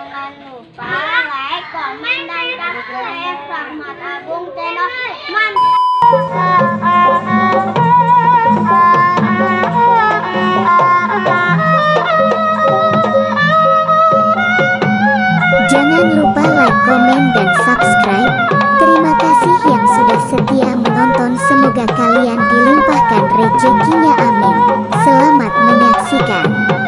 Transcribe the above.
Jangan lupa like, komen, dan subscribe Rahmat Agung Channel. Mantap. Jangan lupa like, komen, dan subscribe. Terima kasih yang sudah setia menonton. Semoga kalian dilimpahkan rezekinya, amin. Selamat menyaksikan.